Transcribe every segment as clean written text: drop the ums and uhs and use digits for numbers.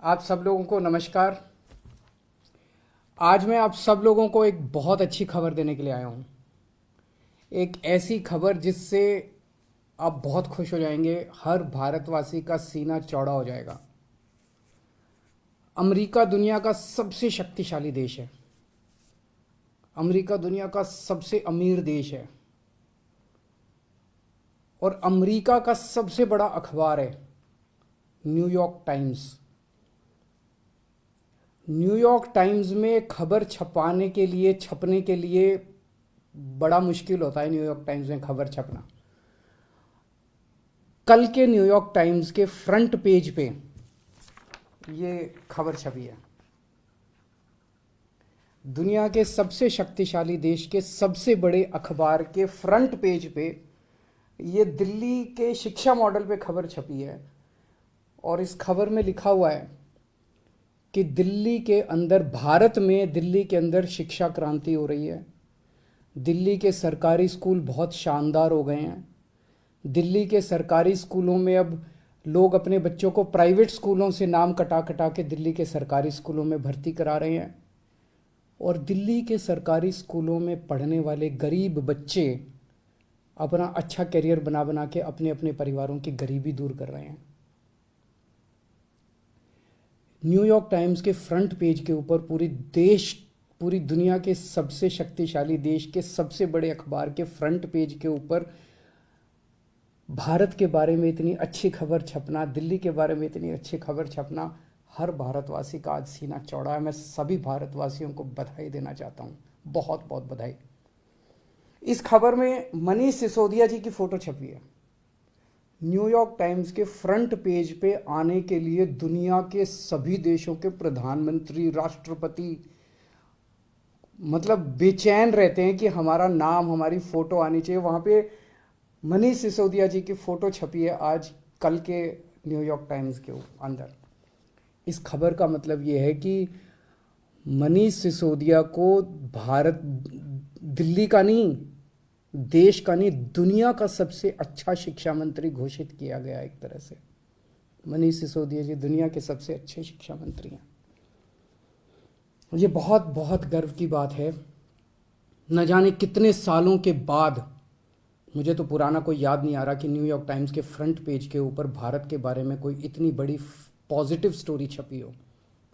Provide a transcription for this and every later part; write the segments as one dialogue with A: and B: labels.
A: आप सब लोगों को नमस्कार। आज मैं आप सब लोगों को एक बहुत अच्छी खबर देने के लिए आया हूँ। एक ऐसी खबर जिससे आप बहुत खुश हो जाएंगे, हर भारतवासी का सीना चौड़ा हो जाएगा। अमेरिका दुनिया का सबसे शक्तिशाली देश है। अमेरिका दुनिया का सबसे अमीर देश है और अमेरिका का सबसे बड़ा अखबार है न्यूयॉर्क टाइम्स। न्यूयॉर्क टाइम्स में खबर छपने के लिए बड़ा मुश्किल होता है। न्यूयॉर्क टाइम्स में खबर छपना, कल के न्यूयॉर्क टाइम्स के फ्रंट पेज पे ये खबर छपी है। दुनिया के सबसे शक्तिशाली देश के सबसे बड़े अखबार के फ्रंट पेज पे ये दिल्ली के शिक्षा मॉडल पे खबर छपी है और इस खबर में लिखा हुआ है कि दिल्ली के अंदर, भारत में दिल्ली के अंदर शिक्षा क्रांति हो रही है। दिल्ली के सरकारी स्कूल बहुत शानदार हो गए हैं। दिल्ली के सरकारी स्कूलों में अब लोग अपने बच्चों को प्राइवेट स्कूलों से नाम कटा कटा के दिल्ली के सरकारी स्कूलों में भर्ती करा रहे हैं और दिल्ली के सरकारी स्कूलों में पढ़ने वाले गरीब बच्चे अपना अच्छा करियर बना बना के अपने अपने परिवारों की गरीबी दूर कर रहे हैं। न्यूयॉर्क टाइम्स के फ्रंट पेज के ऊपर पूरी दुनिया के सबसे शक्तिशाली देश के सबसे बड़े अखबार के फ्रंट पेज के ऊपर भारत के बारे में इतनी अच्छी खबर छपना, दिल्ली के बारे में इतनी अच्छी खबर छपना, हर भारतवासी का आज सीना चौड़ा है। मैं सभी भारतवासियों को बधाई देना चाहता हूँ, बहुत बहुत बधाई। इस खबर में मनीष सिसोदिया जी की फोटो छपी है। न्यूयॉर्क टाइम्स के फ्रंट पेज पे आने के लिए दुनिया के सभी देशों के प्रधानमंत्री, राष्ट्रपति मतलब बेचैन रहते हैं कि हमारा नाम, हमारी फोटो आनी चाहिए। वहाँ पे मनीष सिसोदिया जी की फोटो छपी है आज कल के न्यूयॉर्क टाइम्स के अंदर। इस खबर का मतलब ये है कि मनीष सिसोदिया को भारत, दिल्ली का नहीं, देश का नहीं, दुनिया का सबसे अच्छा शिक्षा मंत्री घोषित किया गया। एक तरह से मनीष सिसोदिया जी दुनिया के सबसे अच्छे शिक्षा मंत्री हैं। ये बहुत बहुत गर्व की बात है। न जाने कितने सालों के बाद, मुझे तो पुराना कोई याद नहीं आ रहा कि न्यूयॉर्क टाइम्स के फ्रंट पेज के ऊपर भारत के बारे में कोई इतनी बड़ी पॉजिटिव स्टोरी छपी हो।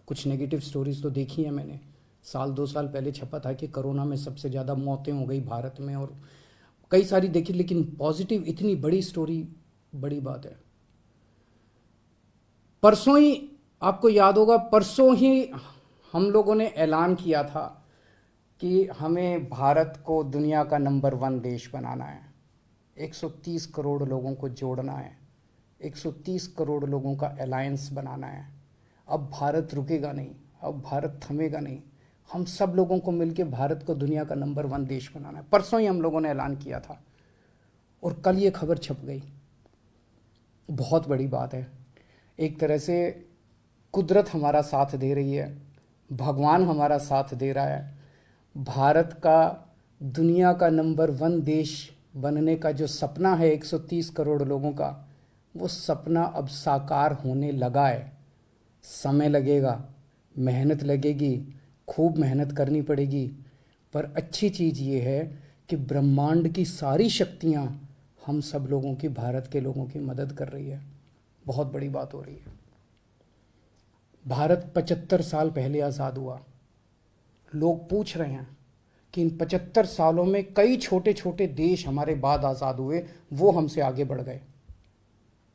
A: कुछ नेगेटिव स्टोरीज तो देखी है मैंने। 1-2 साल पहले छपा था कि कोरोना में सबसे ज़्यादा मौतें हो गई भारत में और कई सारी देखी, लेकिन पॉजिटिव इतनी बड़ी स्टोरी बड़ी बात है। परसों ही, आपको याद होगा, परसों ही हम लोगों ने ऐलान किया था कि हमें भारत को दुनिया का नंबर 1 देश बनाना है। 130 करोड़ लोगों को जोड़ना है, 130 करोड़ लोगों का अलायंस बनाना है। अब भारत रुकेगा नहीं, अब भारत थमेगा नहीं। हम सब लोगों को मिलकर भारत को दुनिया का नंबर 1 देश बनाना है। परसों ही हम लोगों ने ऐलान किया था और कल ये खबर छप गई। बहुत बड़ी बात है। एक तरह से कुदरत हमारा साथ दे रही है, भगवान हमारा साथ दे रहा है। भारत का दुनिया का नंबर 1 देश बनने का जो सपना है 130 करोड़ लोगों का, वो सपना अब साकार होने लगा है। समय लगेगा, मेहनत लगेगी, खूब मेहनत करनी पड़ेगी, पर अच्छी चीज़ ये है कि ब्रह्मांड की सारी शक्तियाँ हम सब लोगों की, भारत के लोगों की मदद कर रही है। बहुत बड़ी बात हो रही है। भारत 75 साल पहले आज़ाद हुआ। लोग पूछ रहे हैं कि इन 75 सालों में कई छोटे छोटे देश हमारे बाद आज़ाद हुए, वो हमसे आगे बढ़ गए,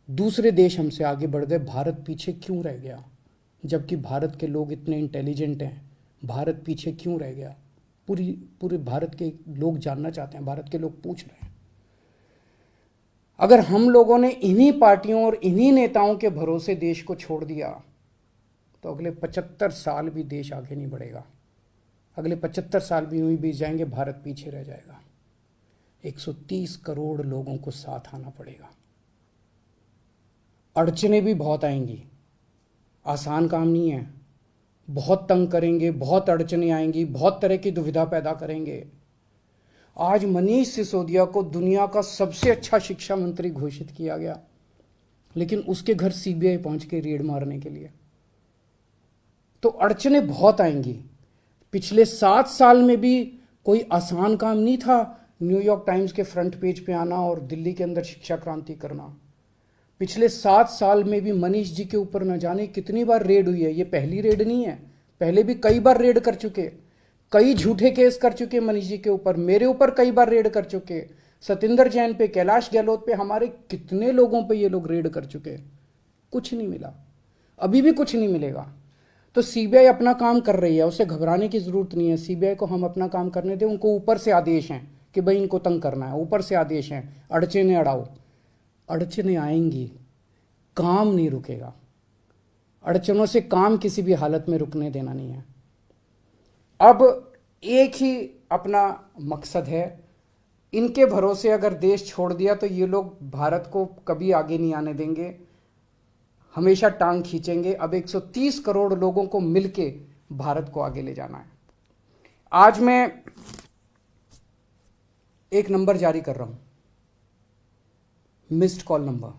A: दूसरे देश हमसे आगे बढ़ गए, भारत पीछे क्यों रह गया? जबकि भारत के लोग इतने इंटेलिजेंट हैं, भारत पीछे क्यों रह गया? पूरे भारत के लोग जानना चाहते हैं, भारत के लोग पूछ रहे हैं। अगर हम लोगों ने इन्हीं पार्टियों और इन्हीं नेताओं के भरोसे देश को छोड़ दिया तो अगले 75 साल भी देश आगे नहीं बढ़ेगा। अगले 75 साल भी यूं ही बीत जाएंगे, भारत पीछे रह जाएगा। 130 करोड़ लोगों को साथ आना पड़ेगा। अड़चने भी बहुत आएंगी, आसान काम नहीं है। बहुत तंग करेंगे, बहुत अड़चने आएंगी, बहुत तरह की दुविधा पैदा करेंगे। आज मनीष सिसोदिया को दुनिया का सबसे अच्छा शिक्षा मंत्री घोषित किया गया, लेकिन उसके घर सीबीआई पहुंच के रेड मारने के लिए। तो अड़चने बहुत आएंगी। पिछले 7 साल में भी कोई आसान काम नहीं था न्यूयॉर्क टाइम्स के फ्रंट पेज पे आना और दिल्ली के अंदर शिक्षा क्रांति करना। पिछले 7 साल में भी मनीष जी के ऊपर न जाने कितनी बार रेड हुई है। ये पहली रेड नहीं है, पहले भी कई बार रेड कर चुके, कई झूठे केस कर चुके मनीष जी के ऊपर, मेरे ऊपर कई बार रेड कर चुके, सतिंदर जैन पे, कैलाश गहलोत पे, हमारे कितने लोगों पे ये लोग रेड कर चुके, कुछ नहीं मिला, अभी भी कुछ नहीं मिलेगा। तो सीबीआई अपना काम कर रही है, उसे घबराने की जरूरत नहीं है। सीबीआई को हम अपना काम करने दें। उनको ऊपर से आदेश हैं कि भाई इनको तंग करना है, ऊपर से आदेश हैं, अड़चने अड़ाओ। अड़चने आएंगी, काम नहीं रुकेगा। अड़चनों से काम किसी भी हालत में रुकने देना नहीं है। अब एक ही अपना मकसद है, इनके भरोसे अगर देश छोड़ दिया तो ये लोग भारत को कभी आगे नहीं आने देंगे, हमेशा टांग खींचेंगे। अब 130 करोड़ लोगों को मिलके भारत को आगे ले जाना है। आज मैं एक नंबर जारी कर रहा हूं, मिस्ड कॉल नंबर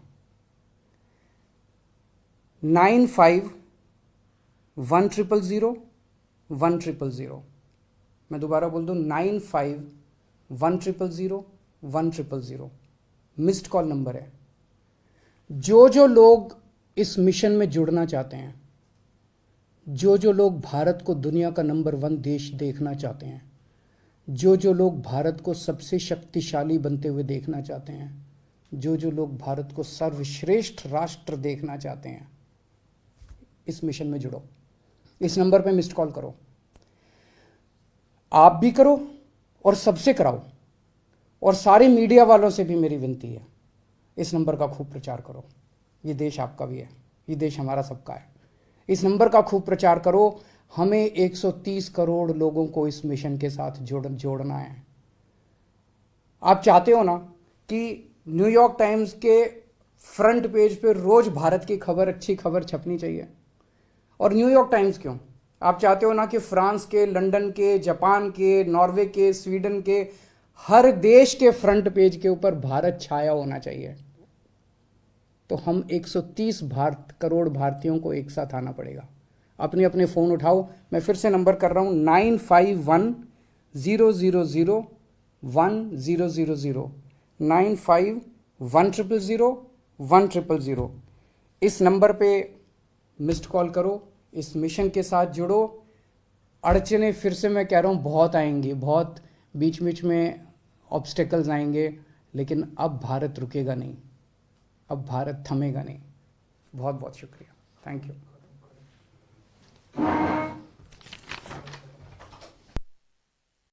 A: 95100100। मैं दोबारा बोल दूं, 95100100। मिस्ड कॉल नंबर है। जो लोग इस मिशन में जुड़ना चाहते हैं, जो लोग भारत को दुनिया का नंबर 1 देश देखना चाहते हैं, जो लोग भारत को सबसे शक्तिशाली बनते हुए देखना चाहते हैं, जो लोग भारत को सर्वश्रेष्ठ राष्ट्र देखना चाहते हैं, इस मिशन में जुड़ो। इस नंबर पे मिस्ड कॉल करो, आप भी करो और सबसे कराओ। और सारे मीडिया वालों से भी मेरी विनती है, इस नंबर का खूब प्रचार करो। ये देश आपका भी है, ये देश हमारा सबका है। इस नंबर का खूब प्रचार करो। हमें 130 करोड़ लोगों को इस मिशन के साथ जोड़ना है। आप चाहते हो ना कि न्यूयॉर्क टाइम्स के फ्रंट पेज पे रोज भारत की खबर, अच्छी खबर छपनी चाहिए। और न्यूयॉर्क टाइम्स क्यों, आप चाहते हो ना कि फ्रांस के, लंदन के, जापान के, नॉर्वे के, स्वीडन के, हर देश के फ्रंट पेज के ऊपर भारत छाया होना चाहिए। तो हम 130 करोड़ भारतीयों को एक साथ आना पड़ेगा। अपने अपने फ़ोन उठाओ, मैं फिर से नंबर कर रहा हूँ, 95100100, 95100100। इस नंबर पे मिस्ड कॉल करो, इस मिशन के साथ जुड़ो। अड़चने फिर से मैं कह रहा हूँ बहुत आएंगी, बहुत बीच बीच में ऑब्स्टेकल्स आएंगे, लेकिन अब भारत रुकेगा नहीं, अब भारत थमेगा नहीं। बहुत बहुत शुक्रिया, थैंक यू।